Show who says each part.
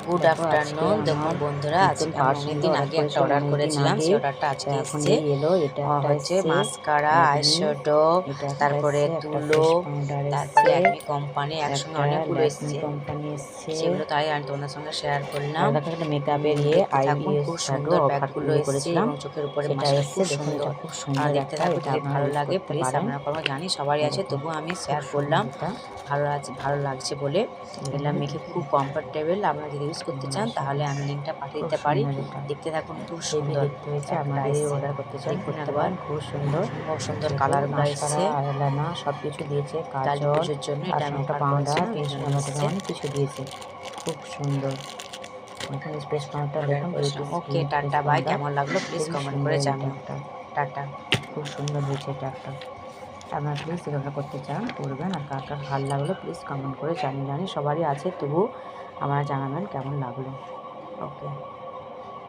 Speaker 1: Good
Speaker 2: দেখো আজকে
Speaker 1: afternoon. দেখুন
Speaker 2: আমার
Speaker 1: বন্ধুরা,
Speaker 2: নতুন
Speaker 1: আজকে আমি
Speaker 2: পার্সেলটা
Speaker 1: অনেকদিন
Speaker 2: অর্ডার
Speaker 1: আগে একটা
Speaker 2: করেছিলাম,
Speaker 1: অর্ডার
Speaker 2: অনেকদিন
Speaker 1: করেছিলাম,
Speaker 2: আগে।
Speaker 1: সেই অর্ডারটা
Speaker 2: তা
Speaker 1: আজকে
Speaker 2: এখন
Speaker 1: এসছে।
Speaker 2: এলো। এটা একটা
Speaker 1: হচ্ছে
Speaker 2: এসছে
Speaker 1: মাস্কারা,
Speaker 2: ম্যাগনি,
Speaker 1: আইশ্যাডো,
Speaker 2: এটা একটা
Speaker 1: তারপরে
Speaker 2: এসছে, একটা
Speaker 1: তুলো,
Speaker 2: ফেস পাউডার
Speaker 1: তারপরে
Speaker 2: এসছে,
Speaker 1: ল্যাকমি কোম্পানি, একসঙ্গে
Speaker 2: একটা
Speaker 1: অনেকগুলো
Speaker 2: ল্যাকমি
Speaker 1: এসছে।
Speaker 2: কোম্পানি এসছে।
Speaker 1: সেগুলো তাই আমি তোমাদের সঙ্গে শেয়ার
Speaker 2: আর
Speaker 1: করলাম।
Speaker 2: দেখো একটা মেকআপের
Speaker 1: দেখতে থাকুন,
Speaker 2: আইস
Speaker 1: খুব
Speaker 2: শ্যাডো
Speaker 1: সুন্দর
Speaker 2: অফার
Speaker 1: ব্যাগগুলো এসছে
Speaker 2: করেছিলাম,
Speaker 1: এবং চোখের উপরে
Speaker 2: সেটা
Speaker 1: মাস্কটা
Speaker 2: এসছে।
Speaker 1: খুব
Speaker 2: দেখুন
Speaker 1: সুন্দর।
Speaker 2: এটা খুব সুন্দর
Speaker 1: দেখতে
Speaker 2: একটা,
Speaker 1: থাকুন,
Speaker 2: এটা
Speaker 1: যদি
Speaker 2: আপনারা
Speaker 1: ভালো
Speaker 2: ইউজ
Speaker 1: লাগে
Speaker 2: করতে
Speaker 1: প্লিজ,
Speaker 2: পারেন।
Speaker 1: আপনারা কোনো জানি সবারই
Speaker 2: এই
Speaker 1: আছে,
Speaker 2: দেখুন
Speaker 1: তবুও আমি
Speaker 2: খুব
Speaker 1: শেয়ার করলাম।
Speaker 2: সুন্দর এটা।
Speaker 1: ভালো লাগছে বলে এগুলো মেখে খুব কমফোর্টেবল। আপনারা যদি ইউজ করতে চান তাহলে আমি লিঙ্কটা পাঠিয়ে
Speaker 2: খুব
Speaker 1: দিতে পারি।
Speaker 2: সুন্দর এটা,
Speaker 1: দেখতে থাকুন, খুব
Speaker 2: হেভি
Speaker 1: সুন্দর
Speaker 2: দেখতে হয়েছে।
Speaker 1: ব্যাগটা
Speaker 2: আপনারা যদি
Speaker 1: এসছে।
Speaker 2: অর্ডার করতে চান
Speaker 1: দেখুন
Speaker 2: করতে
Speaker 1: একবার,
Speaker 2: পারেন, খুব সুন্দর।
Speaker 1: খুব সুন্দর
Speaker 2: দেখুন
Speaker 1: কালারগুলো
Speaker 2: মাস্কারা,
Speaker 1: এসছে।
Speaker 2: আইলাইনা সব কিছু দিয়েছে,
Speaker 1: গার্ল
Speaker 2: কাজল,
Speaker 1: পুজোর জন্য
Speaker 2: তার
Speaker 1: এটা আমি
Speaker 2: সঙ্গে একটা
Speaker 1: অফার
Speaker 2: পাউডার,
Speaker 1: করেছিলাম, এই জন্য
Speaker 2: 300 টাকা
Speaker 1: এসছে।
Speaker 2: অনেক কিছু দিয়েছে। খুব সুন্দর। দেখুন স্পেস পাউডারটা
Speaker 1: অর্ডার
Speaker 2: দেখুন, বিউটি
Speaker 1: করেছিলাম। Okay,
Speaker 2: skin face
Speaker 1: tata bye.
Speaker 2: Powder
Speaker 1: কেমন লাগলো প্লিজ
Speaker 2: হেভি
Speaker 1: কমেন্ট করে
Speaker 2: সুন্দর এটা
Speaker 1: জানিও।
Speaker 2: একটা,
Speaker 1: টাটা।
Speaker 2: খুব সুন্দর হয়েছে এটা একটা। আপনারা প্লিজ অর্ডার করতে চান করবেন। আর কার কার ভালো লাগলো প্লিজ কমেন্ট করে জানি সবারই আছে, তবু আপনারা জানাবেন কেমন লাগলো। ওকে।